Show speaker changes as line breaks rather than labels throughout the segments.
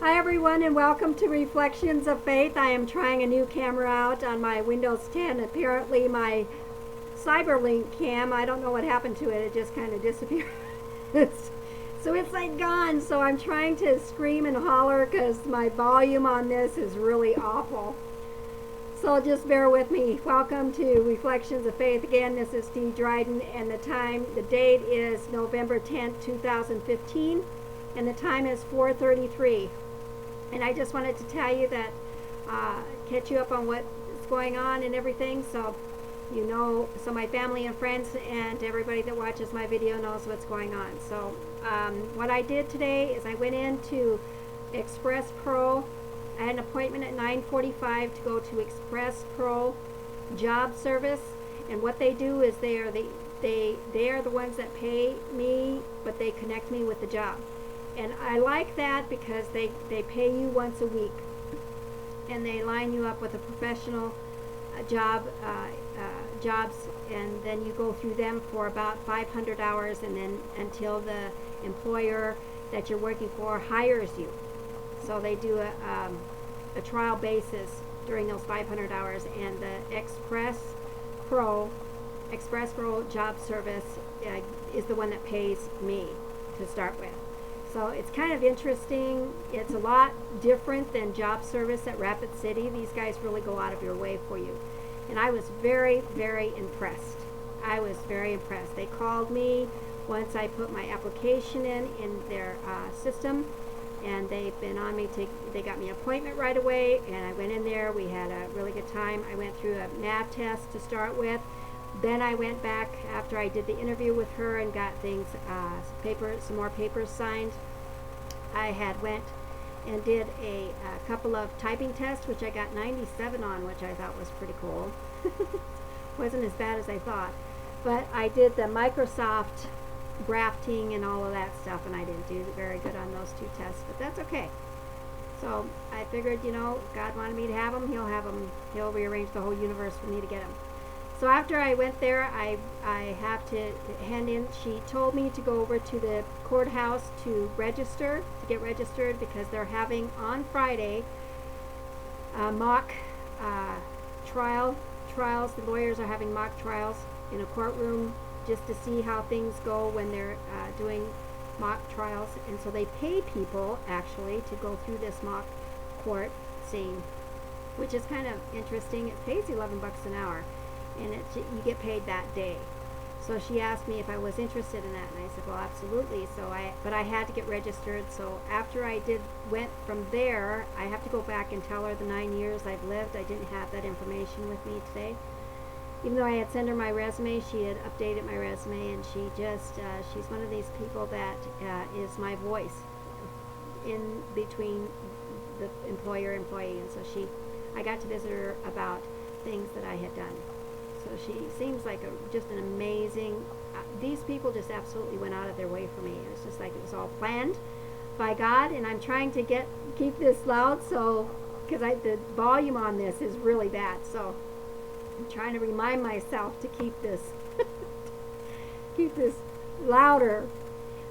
Hi everyone, and welcome to Reflections of Faith. I am trying a new camera out on my Windows 10. Apparently my Cyberlink cam, I don't know what happened to it. It just kind of disappeared. So it's like gone. So I'm trying to scream and holler because my volume on this is really awful. So just bear with me. Welcome to Reflections of Faith. Again, this is Dee Dryden, and the date is November 10th, 2015, and the time is 4:33. And I just wanted to tell you that, catch you up on what's going on and everything, so you know, so my family and friends and everybody that watches my video knows what's going on. So what I did today is I went into Expresspros. I had an appointment at 9:45 to go to Expresspros Job service, and what they do is they are the ones that pay me, but they connect me with the job. And I like that because they pay you once a week, and they line you up with a professional jobs, and then you go through them for about 500 hours, and then until the employer that you're working for hires you. So they do a trial basis during those 500 hours, and the Expresspros Job service is the one that pays me to start with. So it's kind of interesting. It's a lot different than job service at Rapid City. These guys really go out of your way for you. And I was very, very impressed. I was very impressed. They called me once I put my application in their system, and they've been on me they got me an appointment right away, and I went in there. We had a really good time. I went through a math test to start with. Then I went back after I did the interview with her and got things, some more papers signed. I had went and did a couple of typing tests, which I got 97 on, which I thought was pretty cool. Wasn't as bad as I thought. But I did the Microsoft drafting and all of that stuff, and I didn't do very good on those two tests, but that's okay. So I figured, you know, God wanted me to have them. He'll have them. He'll rearrange the whole universe for me to get them. So after I went there, I have to hand in, she told me to go over to the courthouse to get registered, because they're having on Friday mock trials. The lawyers are having mock trials in a courtroom just to see how things go when they're doing mock trials. And so they pay people actually to go through this mock court scene, which is kind of interesting. It pays $11 an hour. And you get paid that day. So she asked me if I was interested in that, and I said, well, absolutely. But I had to get registered. So after I went from there, I have to go back and tell her the 9 years I've lived. I didn't have that information with me today. Even though I had sent her my resume, she had updated my resume, and she's one of these people that is my voice in between the employer-employee. And so I got to visit her about things that I had done. So she seems like just an amazing, these people just absolutely went out of their way for me. It was just like it was all planned by God, and I'm trying to keep this loud, so, because the volume on this is really bad, so I'm trying to remind myself to keep this, louder.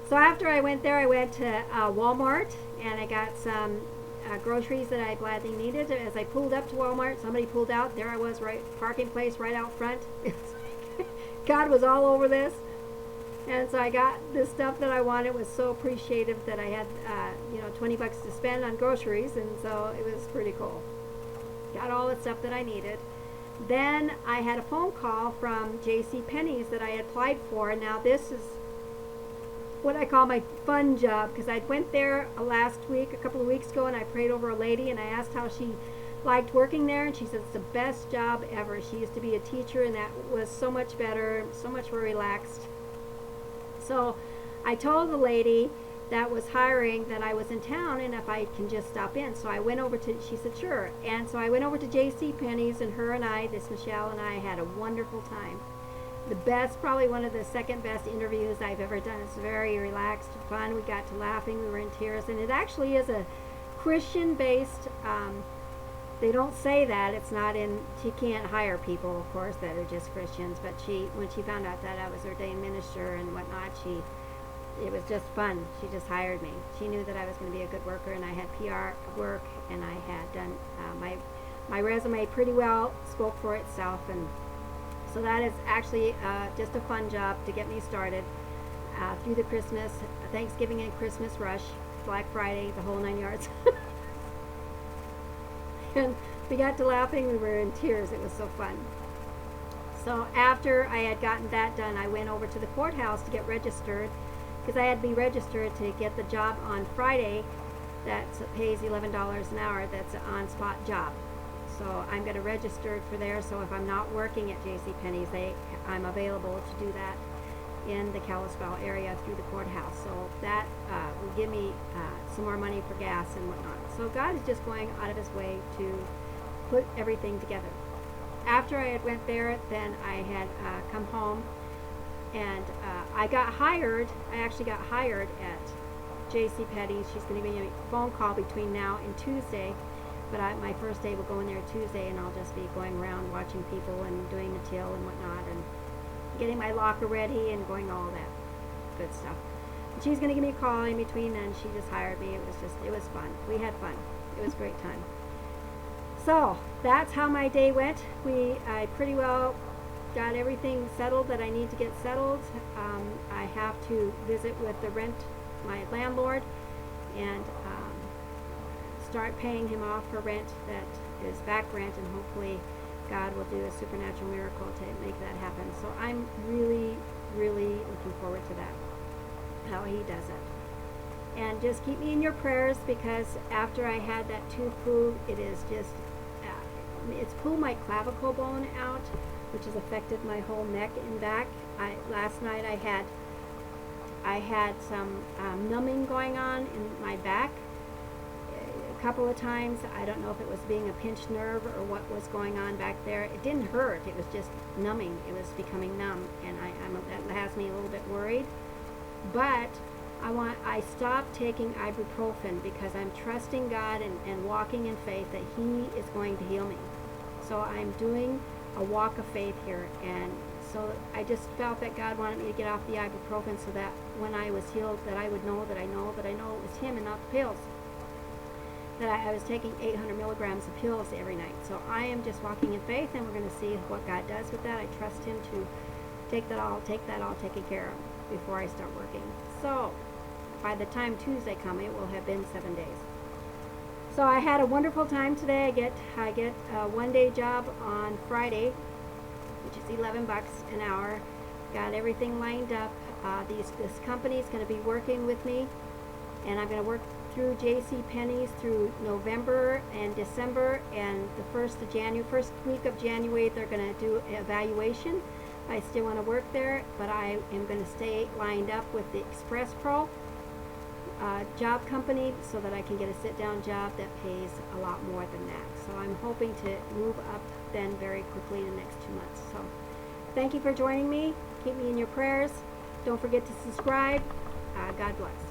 So after I went there, I went to Walmart, and I got some groceries that I gladly needed. As I pulled up to Walmart, somebody pulled out. There I was, parking place right out front. God was all over this. And so I got the stuff that I wanted. It was so appreciative that I had, $20 to spend on groceries, and so it was pretty cool. Got all the stuff that I needed. Then I had a phone call from J.C. Penney's that I had applied for. Now this is what I call my fun job, because I went there a couple of weeks ago, and I prayed over a lady, and I asked how she liked working there, and she said it's the best job ever. She used to be a teacher, and that was so much better, so much more relaxed. So I told the lady that was hiring that I was in town and if I can just stop in. So I went over she said sure, and so I went over to J.C. Penney's, and Michelle and I had a wonderful time. Probably one of the second best interviews I've ever done. It's very relaxed, fun. We got to laughing. We were in tears. And it actually is a Christian-based, they don't say that. It's not she can't hire people, of course, that are just Christians. But when she found out that I was ordained minister and whatnot, she it was just fun. She just hired me. She knew that I was going to be a good worker, and I had PR work, and I had done my resume pretty well, spoke for itself, and so that is actually just a fun job to get me started through the Christmas, Thanksgiving and Christmas rush, Black Friday, the whole 9 yards. And we got to laughing, we were in tears. It was so fun. So after I had gotten that done, I went over to the courthouse to get registered, because I had to be registered to get the job on Friday that pays $11 an hour. That's an on-spot job. So I'm going to register for there, so if I'm not working at JCPenney's, I'm available to do that in the Kalispell area through the courthouse. So that will give me some more money for gas and whatnot. So God is just going out of his way to put everything together. After I had went there, then I had come home, and I got hired. I actually got hired at JCPenney's. She's going to give me a phone call between now and Tuesday. But my first day will go in there Tuesday, and I'll just be going around watching people and doing the till and whatnot, and getting my locker ready and going all that good stuff. And she's going to give me a call in between then. She just hired me. It was fun. We had fun. It was a great time. So that's how my day went. I pretty well got everything settled that I need to get settled. I have to visit with my landlord, and start paying him off for rent that is back rent, and hopefully God will do a supernatural miracle to make that happen. So I'm really, really looking forward to that, how he does it. And just keep me in your prayers, because after I had that tooth pulled, it is just, it's pulled my clavicle bone out, which has affected my whole neck and back. Last night I had some numbing going on in my back. Couple of times. I don't know if it was being a pinched nerve or what was going on back there. It didn't hurt. It was just numbing. It was becoming numb, and that has me a little bit worried. But I stopped taking ibuprofen because I'm trusting God and walking in faith that he is going to heal me. So I'm doing a walk of faith here, and so I just felt that God wanted me to get off the ibuprofen so that when I was healed, that I would know that I know it was him and not the pills. That I was taking 800 milligrams of pills every night. So I am just walking in faith, and we're going to see what God does with that. I trust him to take that all taken care of before I start working. So by the time Tuesday comes, it will have been 7 days. So I had a wonderful time today. I get a one-day job on Friday, which is $11 an hour. Got everything lined up. This company is going to be working with me, and I'm going to work through JCPenney's through November and December, and the first week of January they're going to do an evaluation. I still want to work there, but I am going to stay lined up with the Expresspros Job company so that I can get a sit-down job that pays a lot more than that. So I'm hoping to move up then very quickly in the next 2 months. So thank you for joining me. Keep me in your prayers. Don't forget to subscribe. God bless.